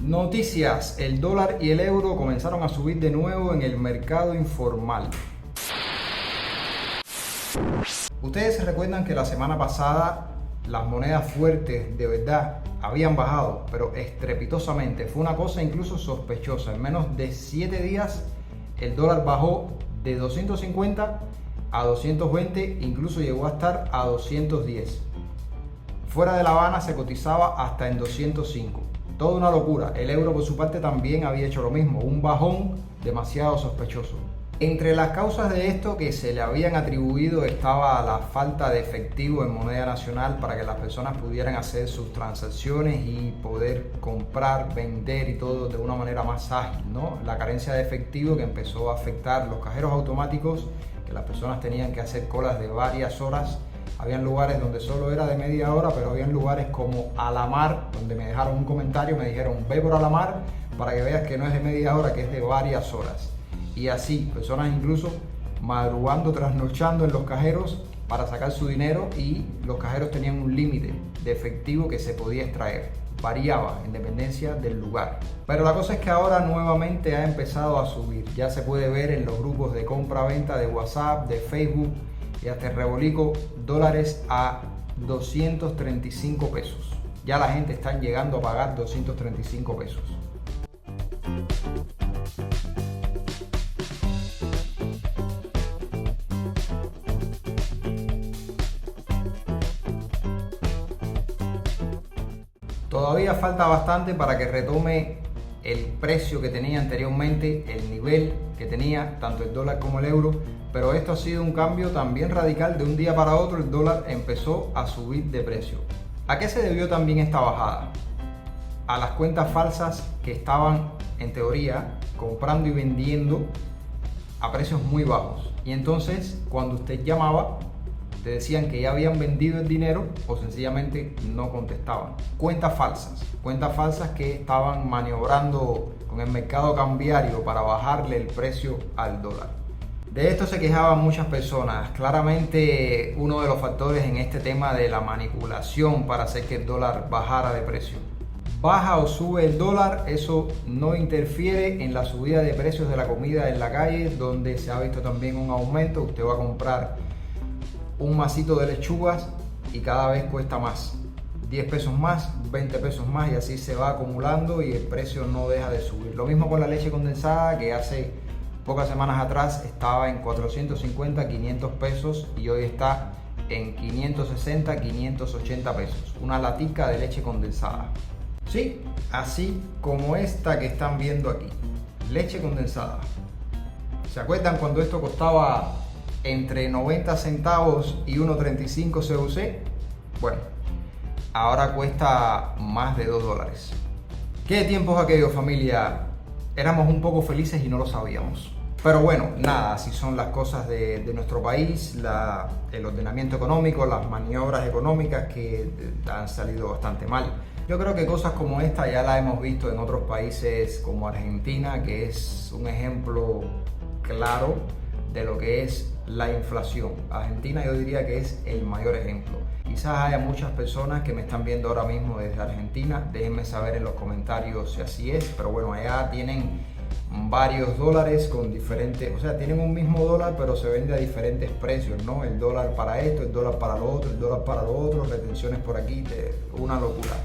Noticias: el dólar y el euro comenzaron a subir de nuevo en el mercado informal. Ustedes se recuerdan que la semana pasada las monedas fuertes de verdad habían bajado, pero estrepitosamente. Fue una cosa incluso sospechosa. En menos de 7 días el dólar bajó de 250 a 220, incluso llegó a estar a 210. Fuera de La Habana se cotizaba hasta en 205. Toda una locura. El euro por su parte también había hecho lo mismo, un bajón demasiado sospechoso. Entre las causas de esto que se le habían atribuido estaba la falta de efectivo en moneda nacional para que las personas pudieran hacer sus transacciones y poder comprar, vender y todo de una manera más ágil, ¿no? La carencia de efectivo que empezó a afectar los cajeros automáticos, que las personas tenían que hacer colas de varias horas. Habían lugares donde solo era de media hora, pero habían lugares como Alamar, donde me dejaron un comentario, me dijeron: ve por Alamar para que veas que no es de media hora, que es de varias horas. Y así, personas incluso madrugando, trasnochando en los cajeros para sacar su dinero, y los cajeros tenían un límite de efectivo que se podía extraer. Variaba en dependencia del lugar. Pero la cosa es que ahora nuevamente ha empezado a subir. Ya se puede ver en los grupos de compra-venta de WhatsApp, de Facebook y hasta el rebolico, dólares a 235 pesos. Ya la gente está llegando a pagar 235 pesos. Todavía falta bastante para que retome el precio que tenía anteriormente, el nivel que tenía tanto el dólar como el euro, pero esto ha sido un cambio también radical. De un día para otro el dólar empezó a subir de precio. ¿A qué se debió también esta bajada? A las cuentas falsas que estaban en teoría comprando y vendiendo a precios muy bajos, y entonces cuando usted llamaba te decían que ya habían vendido el dinero o sencillamente no contestaban. Cuentas falsas que estaban maniobrando con el mercado cambiario para bajarle el precio al dólar. De esto se quejaban muchas personas. Claramente uno de los factores en este tema de la manipulación para hacer que el dólar bajara de precio. Baja o sube el dólar, eso no interfiere en la subida de precios de la comida en la calle, donde se ha visto también un aumento. Usted va a comprar un masito de lechugas y cada vez cuesta más, 10 pesos más, 20 pesos más, y así se va acumulando y el precio no deja de subir. Lo mismo con la leche condensada, que hace pocas semanas atrás estaba en 450, 500 pesos y hoy está en 560, 580 pesos. Una latica de leche condensada. Sí, así como esta que están viendo aquí, leche condensada. ¿Se acuerdan cuando esto costaba entre 90 centavos y 1.35 CUC? Bueno, ahora cuesta más de 2 dólares. ¿Qué tiempos aquellos, familia? Éramos un poco felices y no lo sabíamos. Pero bueno, nada, así son las cosas de nuestro país, el ordenamiento económico, las maniobras económicas que han salido bastante mal. Yo creo que cosas como esta ya las hemos visto en otros países como Argentina, que es un ejemplo claro de lo que es la inflación. Argentina yo diría que es el mayor ejemplo. Quizás haya muchas personas que me están viendo ahora mismo desde Argentina, déjenme saber en los comentarios si así es, pero bueno, allá tienen varios dólares con diferentes, o sea, tienen un mismo dólar pero se vende a diferentes precios, ¿no? El dólar para esto, el dólar para lo otro, el dólar para lo otro, retenciones por aquí, una locura.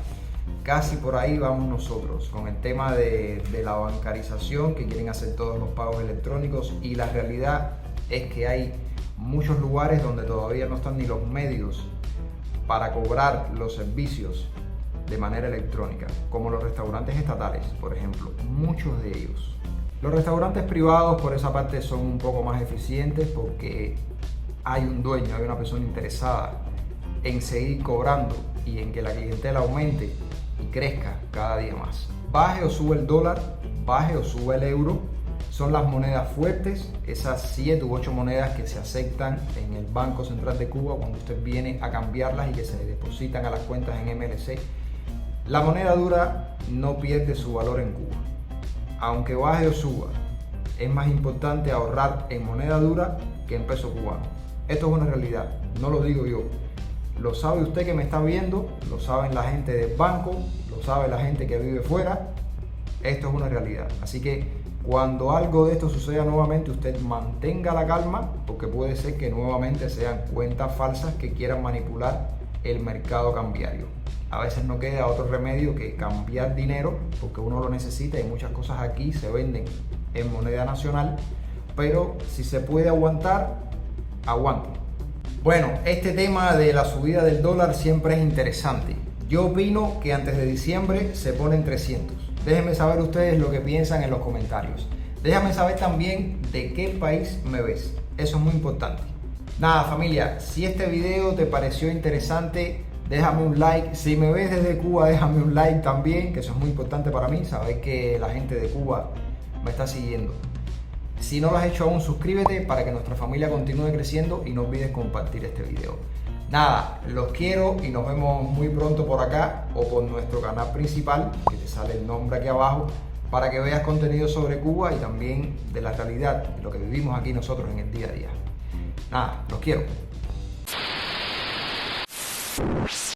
Casi por ahí vamos nosotros con el tema de la bancarización, que quieren hacer todos los pagos electrónicos, y la realidad es que hay muchos lugares donde todavía no están ni los medios para cobrar los servicios de manera electrónica, como los restaurantes estatales, por ejemplo, muchos de ellos. Los restaurantes privados por esa parte son un poco más eficientes porque hay un dueño, hay una persona interesada en seguir cobrando y en que la clientela aumente y crezca cada día más. Baje o sube el dólar, baje o sube el euro, son las monedas fuertes, esas 7 u 8 monedas que se aceptan en el Banco Central de Cuba cuando usted viene a cambiarlas y que se depositan a las cuentas en MLC. La moneda dura no pierde su valor en Cuba. Aunque baje o suba, es más importante ahorrar en moneda dura que en peso cubano. Esto es una realidad, no lo digo yo. Lo sabe usted que me está viendo, lo saben la gente del banco, lo sabe la gente que vive fuera, Esto es una realidad. Así que cuando algo de esto suceda nuevamente, usted mantenga la calma, porque puede ser que nuevamente sean cuentas falsas que quieran manipular el mercado cambiario. A veces no queda otro remedio que cambiar dinero, porque uno lo necesita y muchas cosas aquí se venden en moneda nacional, pero si se puede aguantar, aguante. Bueno, este tema de la subida del dólar siempre es interesante. Yo opino que antes de diciembre se pone en 300. Déjenme saber ustedes lo que piensan en los comentarios. Déjame saber también de qué país me ves. Eso es muy importante. Nada, familia, si este video te pareció interesante, déjame un like. Si me ves desde Cuba, déjame un like también, que eso es muy importante para mí, saber que la gente de Cuba me está siguiendo. Si no lo has hecho aún, suscríbete para que nuestra familia continúe creciendo y no olvides compartir este video. Nada, los quiero y nos vemos muy pronto por acá o por nuestro canal principal, que te sale el nombre aquí abajo, para que veas contenido sobre Cuba y también de la realidad, de lo que vivimos aquí nosotros en el día a día. Nada, los quiero.